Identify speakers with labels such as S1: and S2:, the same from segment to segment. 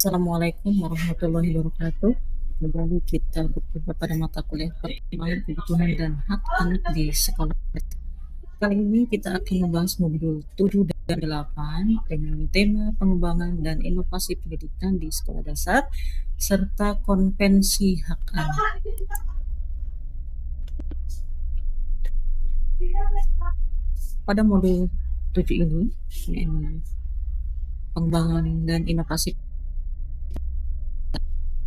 S1: Assalamualaikum warahmatullahi wabarakatuh. Kembali kita berjumpa pada mata kuliah perkembangan kebutuhan dan hak anak di sekolah. Kali ini kita akan membahas modul 7 dan 8 dengan tema pengembangan dan inovasi pendidikan di sekolah dasar serta konvensi hak anak. Pada modul 7 ini, pengembangan dan inovasi,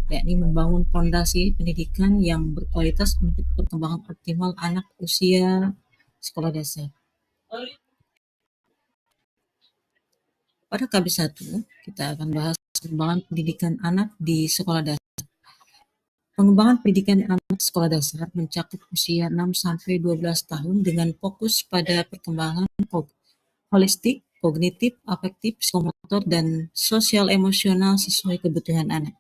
S1: yakni membangun fondasi pendidikan yang berkualitas untuk perkembangan optimal anak usia sekolah dasar. Pada KB1, kita akan bahas pengembangan pendidikan anak di sekolah dasar. Pengembangan pendidikan anak sekolah dasar mencakup usia 6-12 tahun dengan fokus pada perkembangan holistik, kognitif, afektif, psikomotor, dan sosial emosional sesuai kebutuhan anak.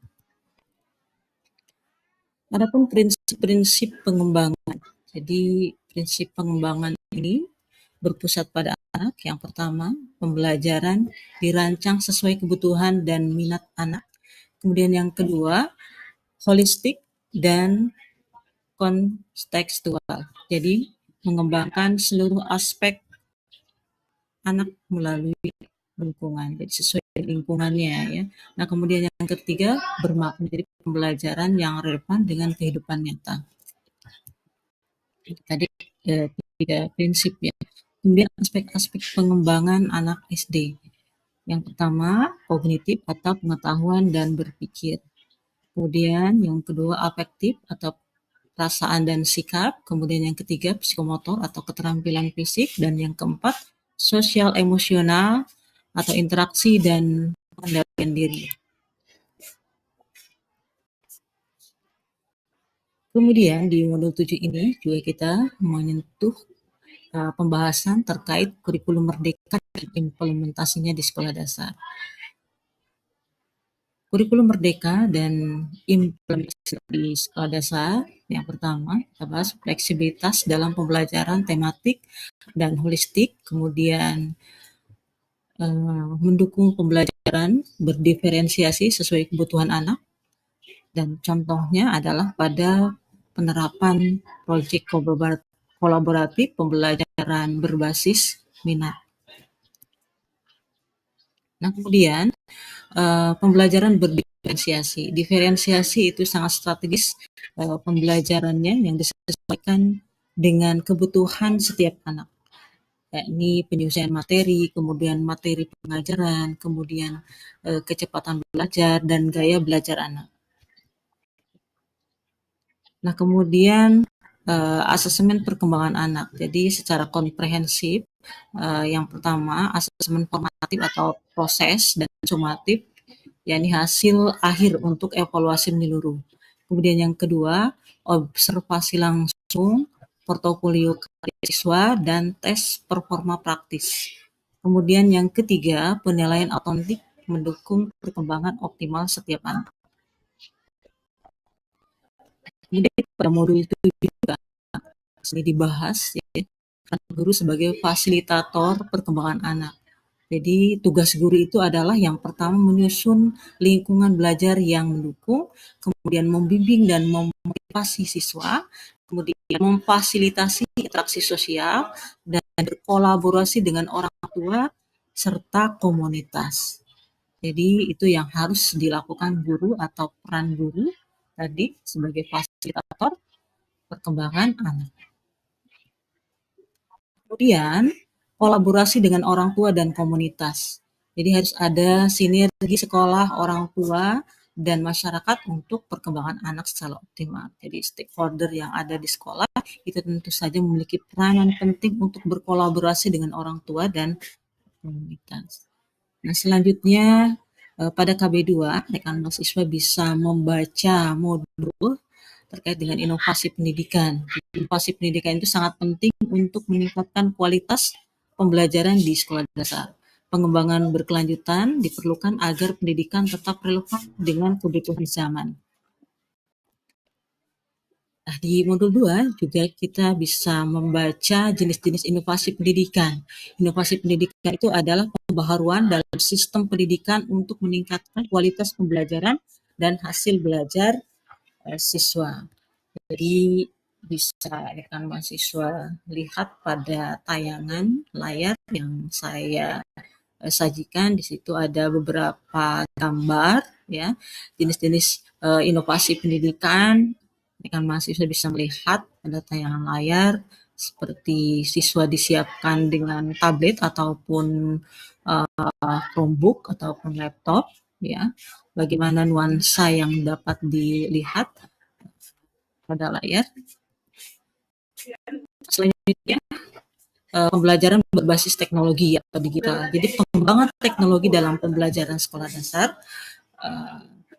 S1: Adapun prinsip-prinsip pengembangan. Jadi prinsip pengembangan ini berpusat pada anak. Yang pertama, pembelajaran dirancang sesuai kebutuhan dan minat anak. Kemudian yang kedua, holistik dan kontekstual. Jadi mengembangkan seluruh aspek anak melalui lingkungan, jadi sesuai lingkungannya ya. Nah, kemudian yang ketiga, bermakna, jadi pembelajaran yang relevan dengan kehidupan nyata. Tadi tiga prinsip ya. Kemudian aspek-aspek pengembangan anak SD. Yang pertama, kognitif atau pengetahuan dan berpikir. Kemudian yang kedua, afektif atau perasaan dan sikap. Kemudian yang ketiga, psikomotor atau keterampilan fisik. Dan yang keempat, sosial emosional atau interaksi dan pengendalian diri. Kemudian di modul 7 ini juga kita menyentuh pembahasan terkait kurikulum merdeka dan implementasinya di sekolah dasar. Kurikulum merdeka dan implementasi di sekolah dasar, yang pertama kita bahas fleksibilitas dalam pembelajaran tematik dan holistik, kemudian mendukung pembelajaran berdiferensiasi sesuai kebutuhan anak, dan contohnya adalah pada penerapan proyek kolaboratif pembelajaran berbasis minat. Nah, kemudian pembelajaran berdiferensiasi. Diferensiasi itu sangat strategis pembelajarannya yang disesuaikan dengan kebutuhan setiap anak, yakni penyelesaian materi, kemudian materi pengajaran, kemudian kecepatan belajar dan gaya belajar anak. Nah, kemudian asesmen perkembangan anak. Jadi secara komprehensif, yang pertama asesmen formatif atau proses dan sumatif, yakni hasil akhir untuk evaluasi menyeluruh. Kemudian yang kedua, observasi langsung, portofolio karya siswa, dan tes performa praktis. Kemudian yang ketiga, penilaian otentik mendukung perkembangan optimal setiap anak. Kemudian pada modul itu juga dibahas ya, guru sebagai fasilitator perkembangan anak. Jadi tugas guru itu adalah yang pertama menyusun lingkungan belajar yang mendukung, kemudian membimbing dan memotivasi siswa, kemudian memfasilitasi interaksi sosial, dan berkolaborasi dengan orang tua serta komunitas. Jadi itu yang harus dilakukan guru atau peran guru tadi sebagai fasilitator perkembangan anak. Kemudian kolaborasi dengan orang tua dan komunitas. Jadi harus ada sinergi sekolah, orang tua, dan masyarakat untuk perkembangan anak secara optimal. Jadi stakeholder yang ada di sekolah itu tentu saja memiliki peranan penting untuk berkolaborasi dengan orang tua dan komunitas. Nah, selanjutnya pada KB2, rekan mahasiswa bisa membaca modul terkait dengan inovasi pendidikan. Inovasi pendidikan itu sangat penting untuk meningkatkan kualitas pembelajaran di sekolah dasar. Pengembangan berkelanjutan diperlukan agar pendidikan tetap relevan dengan kebutuhan zaman. Nah, di modul 2 juga kita bisa membaca jenis-jenis inovasi pendidikan. Inovasi pendidikan itu adalah pembaharuan dalam sistem pendidikan untuk meningkatkan kualitas pembelajaran dan hasil belajar siswa. Jadi bisa rekan mahasiswa lihat pada tayangan layar yang saya sajikan. Di situ ada beberapa gambar ya, jenis-jenis inovasi pendidikan. Rekan mahasiswa bisa melihat pada tayangan layar seperti siswa disiapkan dengan tablet ataupun Chromebook ataupun laptop ya. Bagaimana nuansa yang dapat dilihat pada layar. Selanjutnya pembelajaran berbasis teknologi atau digital. Jadi pengembangan teknologi dalam pembelajaran sekolah dasar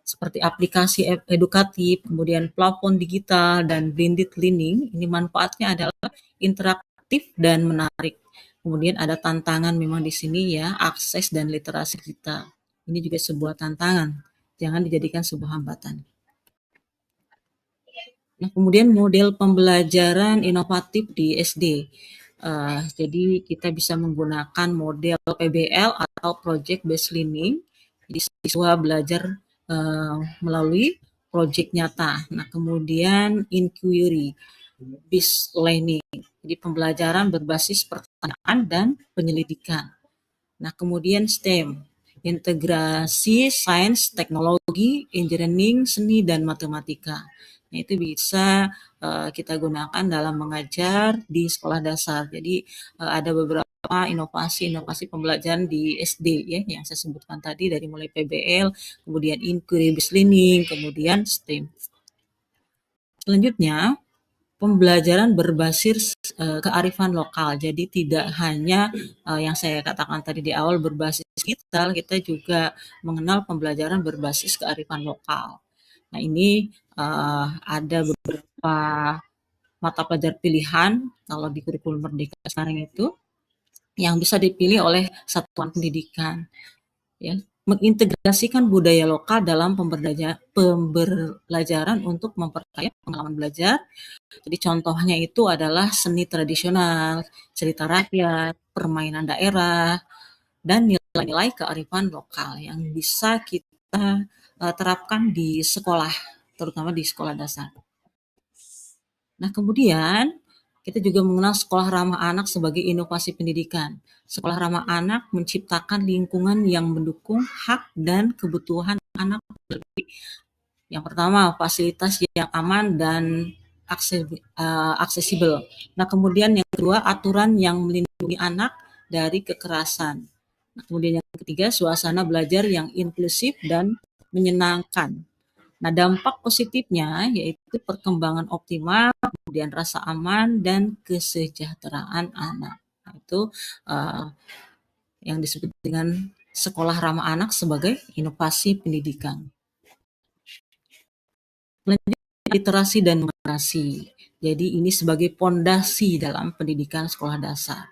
S1: seperti aplikasi edukatif, kemudian platform digital dan blended learning, ini manfaatnya adalah interaktif dan menarik. Kemudian ada tantangan memang di sini ya, akses dan literasi kita. Ini juga sebuah tantangan, jangan dijadikan sebuah hambatan. Nah, kemudian model pembelajaran inovatif di SD. Jadi kita bisa menggunakan model PBL atau Project Based Learning. Jadi siswa belajar melalui project nyata. Nah, kemudian inquiry based learning. Jadi pembelajaran berbasis pertanyaan dan penyelidikan. Nah, kemudian STEM, integrasi sains, teknologi, engineering, seni, dan matematika. Nah, itu bisa kita gunakan dalam mengajar di sekolah dasar. Jadi ada beberapa inovasi-inovasi pembelajaran di SD ya yang saya sebutkan tadi dari mulai PBL, kemudian inquiry based learning, kemudian STEM. Selanjutnya, pembelajaran berbasis kearifan lokal. Jadi tidak hanya yang saya katakan tadi di awal berbasis digital, kita juga mengenal pembelajaran berbasis kearifan lokal. Nah, ini ada beberapa mata pelajaran pilihan kalau di kurikulum Merdeka sekarang itu yang bisa dipilih oleh satuan pendidikan. Ya, mengintegrasikan budaya lokal dalam pembelajaran untuk memperkaya pengalaman belajar. Jadi contohnya itu adalah seni tradisional, cerita rakyat, permainan daerah, dan nilai-nilai kearifan lokal yang bisa kita terapkan di sekolah, terutama di sekolah dasar. Nah, kemudian kita juga mengenal sekolah ramah anak sebagai inovasi pendidikan. Sekolah ramah anak menciptakan lingkungan yang mendukung hak dan kebutuhan anak. Yang pertama, fasilitas yang aman dan aksesibel. Nah, kemudian yang kedua, aturan yang melindungi anak dari kekerasan. Nah, kemudian yang ketiga, suasana belajar yang inklusif dan menyenangkan. Nah, dampak positifnya yaitu perkembangan optimal, kemudian rasa aman dan kesejahteraan anak. Nah, itu yang disebut dengan sekolah ramah anak sebagai inovasi pendidikan. Literasi dan numerasi. Jadi ini sebagai pondasi dalam pendidikan sekolah dasar.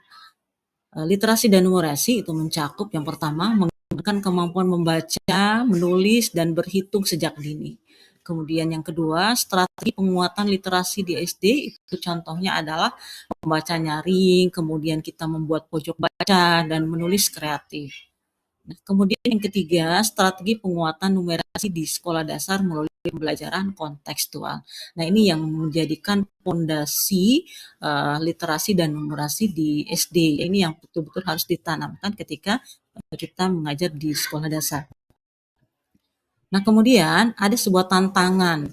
S1: Literasi dan numerasi itu mencakup yang pertama mengembangkan kemampuan membaca, menulis, dan berhitung sejak dini. Kemudian yang kedua, strategi penguatan literasi di SD itu contohnya adalah membaca nyaring, kemudian kita membuat pojok baca dan menulis kreatif. Nah, kemudian yang ketiga, strategi penguatan numerasi di sekolah dasar melalui pembelajaran kontekstual. Nah, ini yang menjadikan fondasi literasi dan numerasi di SD. Ini yang betul-betul harus ditanamkan ketika kita mengajar di sekolah dasar. Nah, kemudian ada sebuah tantangan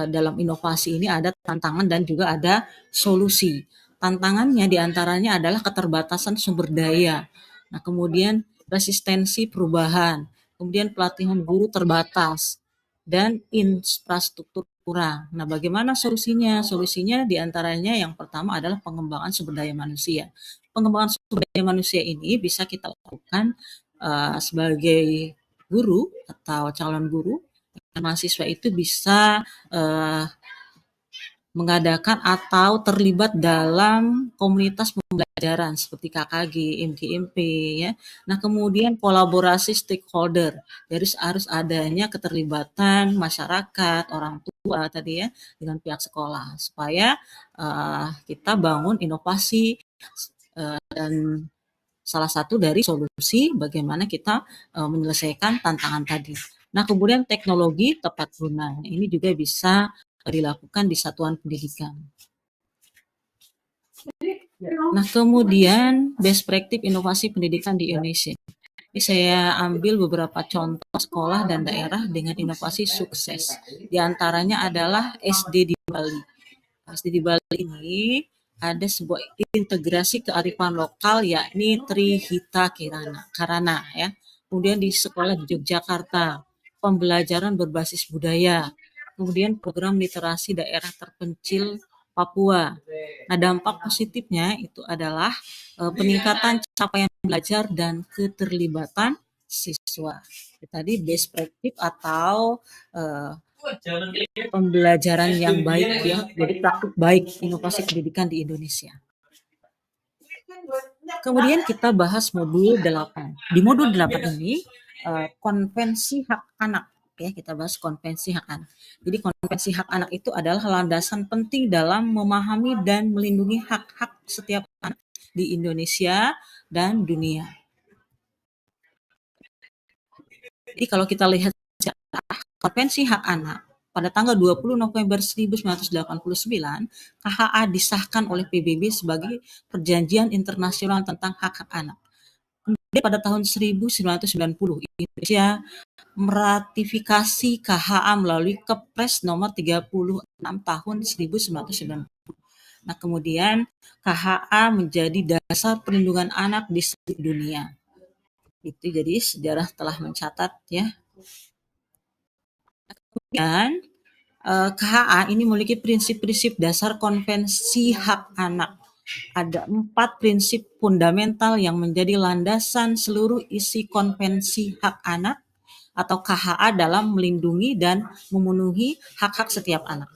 S1: dalam inovasi ini, ada tantangan dan juga ada solusi. Tantangannya diantaranya adalah keterbatasan sumber daya. Nah, kemudian resistensi perubahan, kemudian pelatihan guru terbatas, dan infrastruktur kurang. Nah, bagaimana solusinya? Solusinya diantaranya yang pertama adalah pengembangan sumber daya manusia. Pengembangan sumber daya manusia ini bisa kita lakukan sebagai guru atau calon guru. Mahasiswa itu bisa mengadakan atau terlibat dalam komunitas pembelajaran seperti KKG, MGMP ya. Nah, kemudian kolaborasi stakeholder. Jadi harus adanya keterlibatan masyarakat, orang tua tadi ya dengan pihak sekolah supaya kita bangun inovasi dan salah satu dari solusi bagaimana kita menyelesaikan tantangan tadi. Nah, kemudian teknologi tepat guna. Ini juga bisa dilakukan di satuan pendidikan. Nah, kemudian best practice inovasi pendidikan di Indonesia. Ini saya ambil beberapa contoh sekolah dan daerah dengan inovasi sukses. Di antaranya adalah SD di Bali. SD di Bali ini ada sebuah integrasi kearifan lokal yakni Trihita Karana ya. Kemudian di sekolah di Yogyakarta, pembelajaran berbasis budaya. Kemudian program literasi daerah terpencil Papua. Nah, dampak positifnya itu adalah peningkatan capaian belajar dan keterlibatan siswa. Tadi best practice atau pembelajaran yang baik ya, jadi praktik baik inovasi pendidikan di Indonesia. Kemudian kita bahas modul 8. Di modul 8 ini konvensi hak anak ya, kita bahas konvensi hak anak. Jadi konvensi hak anak itu adalah landasan penting dalam memahami dan melindungi hak-hak setiap anak di Indonesia dan dunia. Jadi kalau kita lihat sejarah konvensi hak anak pada tanggal 20 November 1989, KHA disahkan oleh PBB sebagai perjanjian internasional tentang hak-hak anak. Kemudian pada tahun 1990, Indonesia meratifikasi KHA melalui Kepres nomor 36 tahun 1990. Nah, kemudian KHA menjadi dasar perlindungan anak di seluruh dunia. Itu jadi sejarah telah mencatat ya. Kemudian KHA ini memiliki prinsip-prinsip dasar konvensi hak anak. Ada 4 prinsip fundamental yang menjadi landasan seluruh isi konvensi hak anak atau KHA dalam melindungi dan memenuhi hak-hak setiap anak.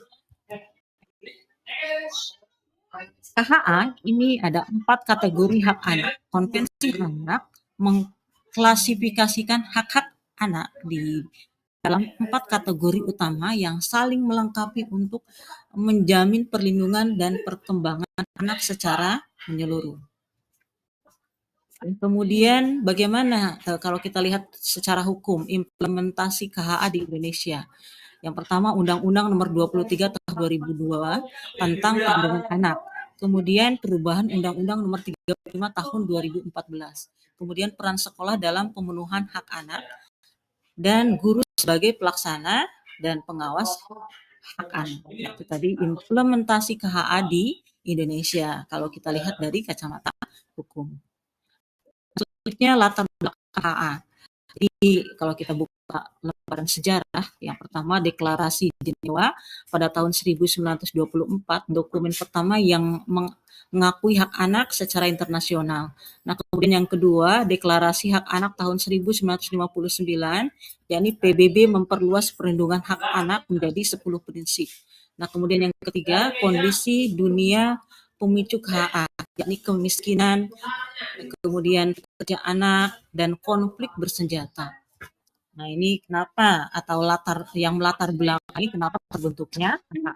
S1: KHA ini ada 4 kategori hak anak. Konvensi anak mengklasifikasikan hak-hak anak di dalam 4 kategori utama yang saling melengkapi untuk menjamin perlindungan dan perkembangan anak secara menyeluruh. Dan kemudian bagaimana kalau kita lihat secara hukum implementasi KHA di Indonesia? Yang pertama Undang-Undang Nomor 23 Tahun 2002 tentang Perlindungan Anak. Kemudian perubahan Undang-Undang Nomor 35 Tahun 2014. Kemudian peran sekolah dalam pemenuhan hak anak dan guru sebagai pelaksana dan pengawas hak anak. Itu tadi implementasi KHA di Indonesia kalau kita lihat dari kacamata hukum. Selanjutnya latar belakang KHA. Jadi kalau kita buka lembaran sejarah, yang pertama Deklarasi Jenewa pada tahun 1924, dokumen pertama yang mengakui hak anak secara internasional. Nah, kemudian yang kedua Deklarasi Hak Anak tahun 1959, yakni PBB memperluas perlindungan hak anak menjadi 10 prinsip. Nah, kemudian yang ketiga Kondisi Dunia Pemicu KHA, yakni kemiskinan, kemudian pekerja anak, dan konflik bersenjata. Nah, ini kenapa atau melatar belakangi kenapa terbentuknya KHA.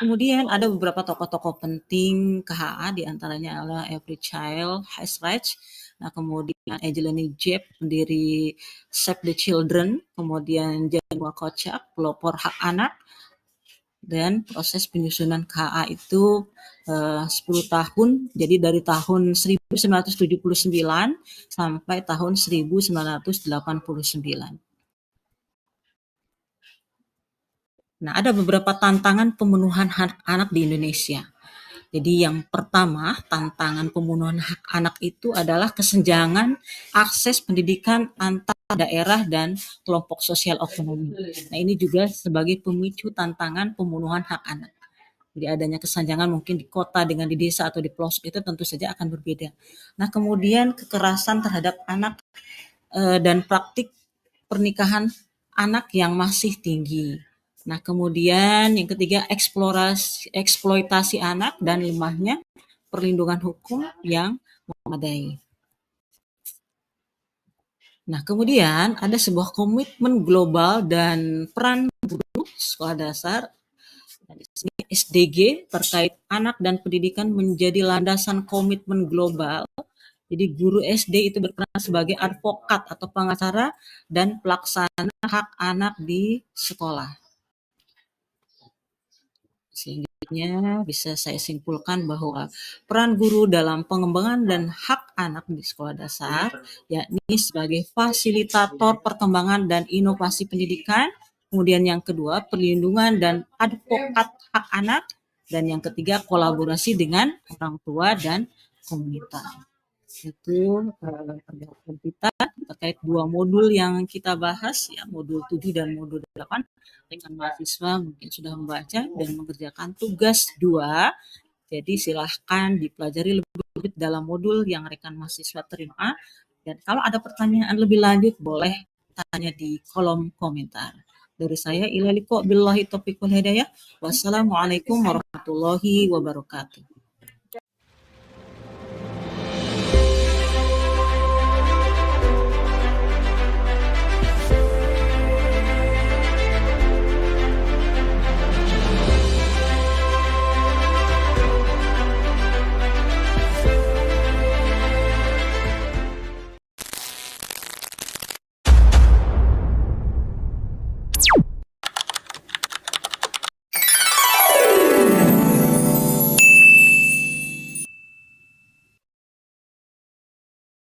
S1: Kemudian ada beberapa tokoh-tokoh penting KHA, diantaranya adalah Every Child Has Rights. Nah, kemudian Angelina Jeb, pendiri Save the Children, kemudian Januar Kocak, pelopor hak anak, dan proses penyusunan KHA itu 10 tahun, jadi dari tahun 1979 sampai tahun 1989. Nah, ada beberapa tantangan pemenuhan hak anak di Indonesia. Jadi yang pertama, tantangan pemenuhan hak anak itu adalah kesenjangan akses pendidikan antar daerah dan kelompok sosial ekonomi. Nah, ini juga sebagai pemicu tantangan pemenuhan hak anak. Jadi adanya kesenjangan mungkin di kota dengan di desa atau di pelosok itu tentu saja akan berbeda. Nah, kemudian kekerasan terhadap anak dan praktik pernikahan anak yang masih tinggi. Nah, kemudian yang ketiga eksploitasi anak dan lemahnya perlindungan hukum yang memadai. Nah, kemudian ada sebuah komitmen global dan peran guru sekolah dasar dan SDG terkait anak dan pendidikan menjadi landasan komitmen global. Jadi guru SD itu berperan sebagai advokat atau pengacara dan pelaksana hak anak di sekolah. Selanjutnya bisa saya simpulkan bahwa peran guru dalam pengembangan dan hak anak di sekolah dasar yakni sebagai fasilitator perkembangan dan inovasi pendidikan, kemudian yang kedua perlindungan dan advokat hak anak, dan yang ketiga kolaborasi dengan orang tua dan komunitas. Itu penjelasan kita terkait dua modul yang kita bahas, ya modul 7 dan modul 8. Dengan mahasiswa mungkin sudah membaca dan mengerjakan tugas 2. Jadi silahkan dipelajari lebih lanjut dalam modul yang rekan mahasiswa terima. Dan kalau ada pertanyaan lebih lanjut boleh tanya di kolom komentar. Dari saya Ilaliko billahi taufiq wal hidayah. Wassalamualaikum warahmatullahi wabarakatuh.